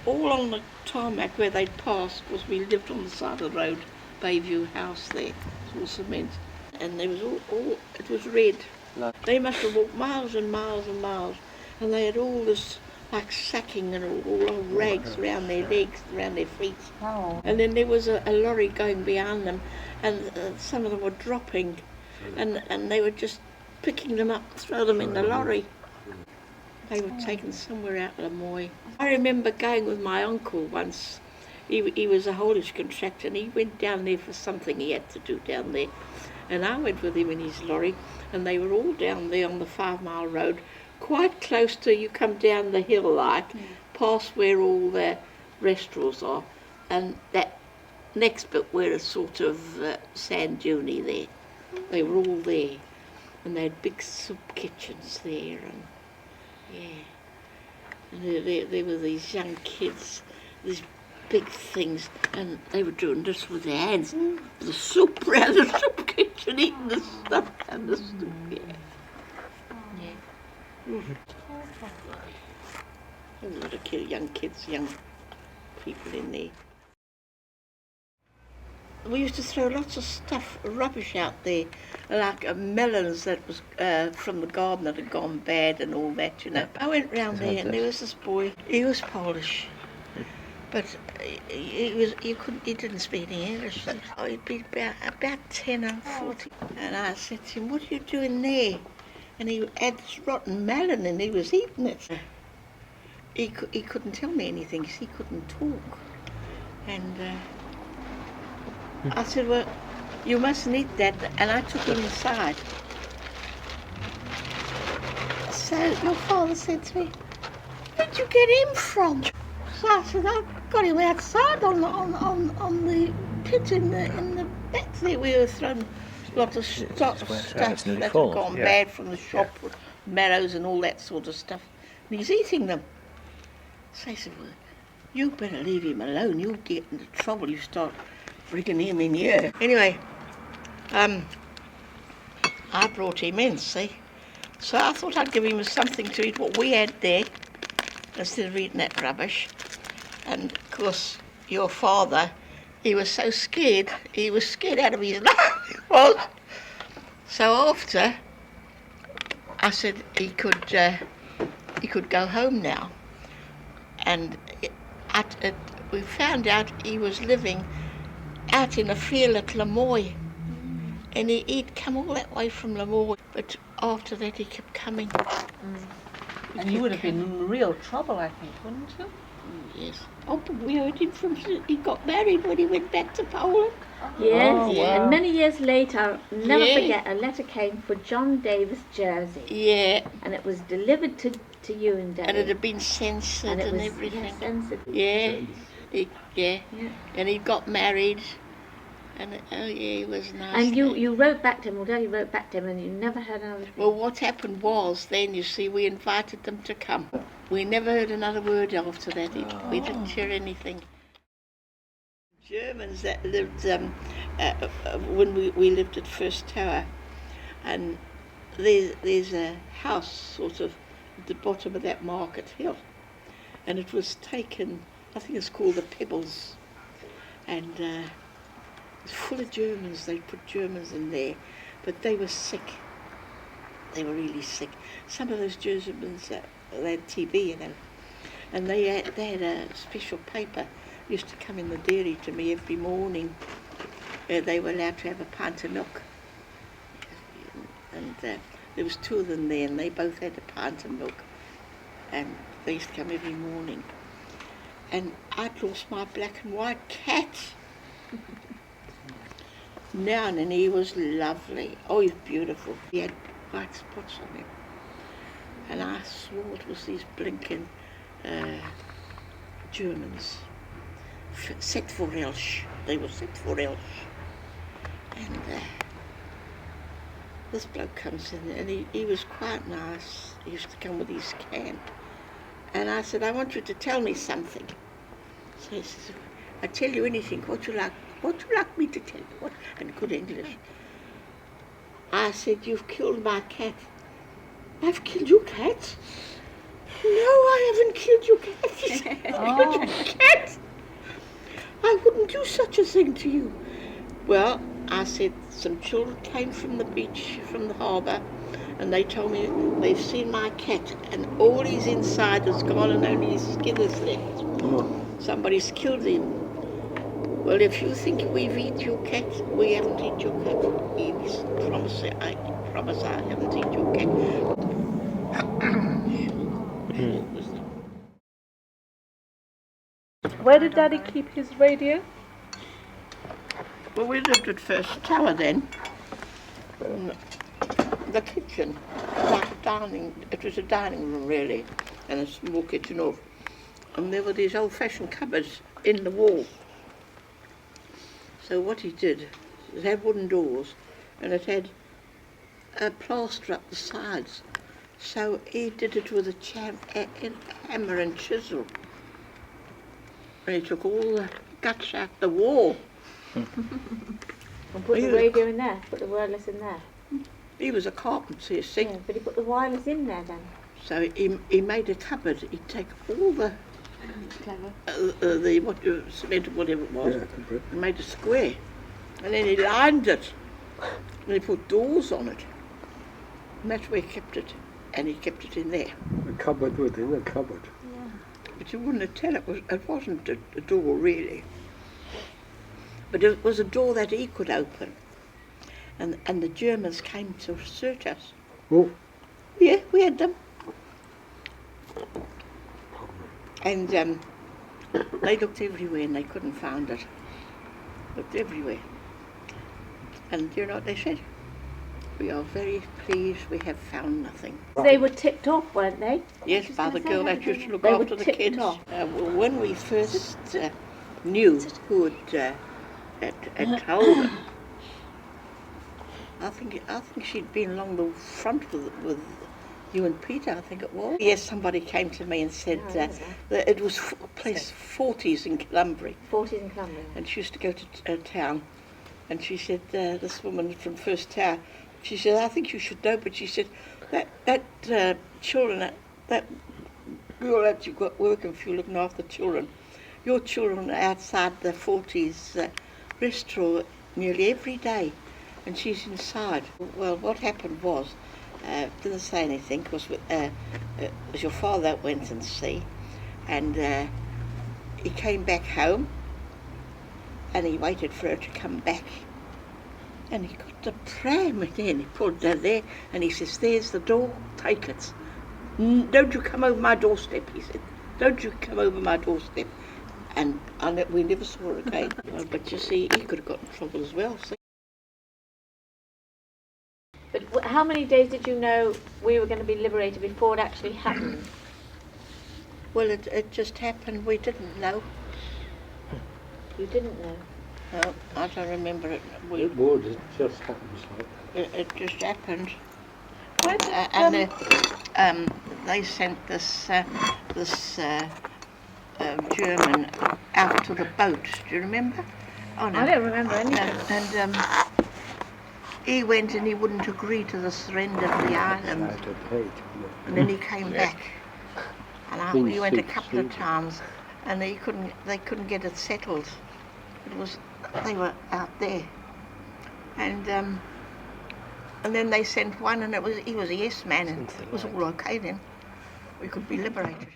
all on the tarmac where they'd passed, because we lived on the side of the road, Bayview House there, it's all cement, and there was all it was red. They must have walked miles and miles and miles, and they had all this like sacking and all rags around their legs, around their feet. Oh. And then there was a lorry going behind them, and some of them were dropping, and they were just picking them up, throw them in the lorry. They were taken somewhere out of Lemoy. I remember going with my uncle once. He was a haulage contractor, and he went down there for something he had to do down there. And I went with him in his lorry, and they were all down there on the 5 Mile Road, quite close to, you come down the hill like, past where all the restaurants are, and that next bit where it's sort of sand duney there. They were all there, and they had big soup kitchens there, and yeah. And there were these young kids, these big things, and they were doing this with their hands, the soup around the soup kitchen, eating the stuff and the soup, yeah. There was a lot of young kids, young people in there. We used to throw lots of stuff, rubbish out there, like melons that was from the garden that had gone bad and all that, you know. I went round there and there was this boy, he was Polish, but he didn't speak any English. Oh, he'd be about 10 or 14. And I said to him, "What are you doing there?" And he had this rotten melon and he was eating it. He couldn't tell me anything because he couldn't talk. And I said, "Well, you mustn't eat that." And I took him inside. So your father said to me, "Where'd you get him from?" So I said, "I got him outside on the pit in the back there. We were throwing lots of stuff that had gone bad from the shop, with marrows and all that sort of stuff. And he's eating them." So I said, "Well, you better leave him alone. You'll get into trouble. You start bringing him in here." Anyway, I brought him in, see. So I thought I'd give him something to eat, what we had there, instead of eating that rubbish. And of course, your father, he was so scared. He was scared out of his life. He was. So after, I said he could go home now. And we found out he was living out in a field at Lemoy. And he'd come all that way from Lemoy. But after that, he kept coming. And you would have been in real trouble, I think, wouldn't you? Yes. Oh, but we heard him he got married when he went back to Poland. Yes, Oh, wow. And many years later, I'll never forget, a letter came for John Davis Jersey. Yeah. And it was delivered to you and Dave. And it had been censored and everything. Yeah, censored. Yeah. Yeah. And he got married. And he was nice. And you wrote back to him, or Daddy wrote back to him, and you never heard another thing. Well, what happened was, then, you see, we invited them to come. We never heard another word after that. We didn't hear anything. Germans that lived, when we lived at First Tower, and there's a house sort of at the bottom of that market hill, and it was taken, I think it's called the Pebbles, and it's full of Germans. They put Germans in there, but they were sick. They were really sick. Some of those Germans, they had TB, you know, and they had a special paper used to come in the dairy to me every morning. They were allowed to have a pint of milk, and there was 2 of them there, and they both had a pint of milk, and they used to come every morning. And I'd lost my black and white cat. Now and then, he was lovely. Oh, he was beautiful. He had white spots on him. And I swore it was these blinking Germans. Set for Elsh. They were set for Elsh. And this bloke comes in, and he was quite nice. He used to come with his camp. And I said, "I want you to tell me something." So he says, "I tell you anything. What you like me to tell you?" What? In good English. I said, "You've killed my cat." "I've killed your cat?" No, I haven't killed your cat. She said, I killed your cat. I wouldn't do such a thing to you. Well, I said, some children came from the beach, from the harbour, and they told me they've seen my cat and all his inside has gone and only his skin is left. Oh. Somebody's killed him. Well, if you think we've eaten your cat, we haven't eaten your cat. I promise I haven't eaten your cat. Where did Daddy keep his radio? Well, we lived at First Tower then. The kitchen, like a dining, it was a dining room really, and a small kitchen off. And there were these old-fashioned cupboards in the wall. So what he did, it had wooden doors, and it had a plaster up the sides. So he did it with a hammer and chisel. And he took all the guts out the wall. And put the radio in there, put the wireless in there. He was a carpenter, you see. Yeah, but he put the wireless in there then. So he made a cupboard. He'd take all the cement or whatever it was, and made a square, and then he lined it, and he put doors on it, and that's where he kept it, and he kept it in there. A cupboard within a cupboard. Yeah. But you wouldn't have tell it wasn't a door really, but it was a door that he could open, and the Germans came to search us. Oh. Yeah, we had them. And they looked everywhere and they couldn't find it. Looked everywhere. And do you know what they said? We are very pleased we have found nothing. They were tipped off, weren't they? Yes, by the girl that used to look They were after the tipped kids. off. When we first knew who had told them, I think she'd been along the front with you and Peter, I think it was. Yes, somebody came to me and said that it was place 40s in Columbria. 40s in Columbia. And she used to go to town. And she said, this woman from First Tower, she said, I think you should know, but she said, that children, that girl that you've got working for you, looking after children, your children are outside the 40s restaurant nearly every day, and she's inside. Well, what happened was, didn't say anything, because it was your father that went and see, and he came back home, and he waited for her to come back, and he got the pram again, he pulled her there, and he says, there's the door, take it. Don't you come over my doorstep, he said. Don't you come over my doorstep. And we never saw her again. Well, but you see, he could have got in trouble as well. See? But how many days did you know we were going to be liberated before it actually happened? Well, it just happened, we didn't know. You didn't know? No, I don't remember it. It would, it just happens like that. It just happened. Where did, And they sent this German out to the boat. Do you remember? Oh no. I don't remember anything. And he went and he wouldn't agree to the surrender of the island. Out of hate, And then he came back. And we went a couple of times, and they couldn't get it settled. They were out there, and then they sent one, and he was a yes man, and it was all okay then. We could be liberated.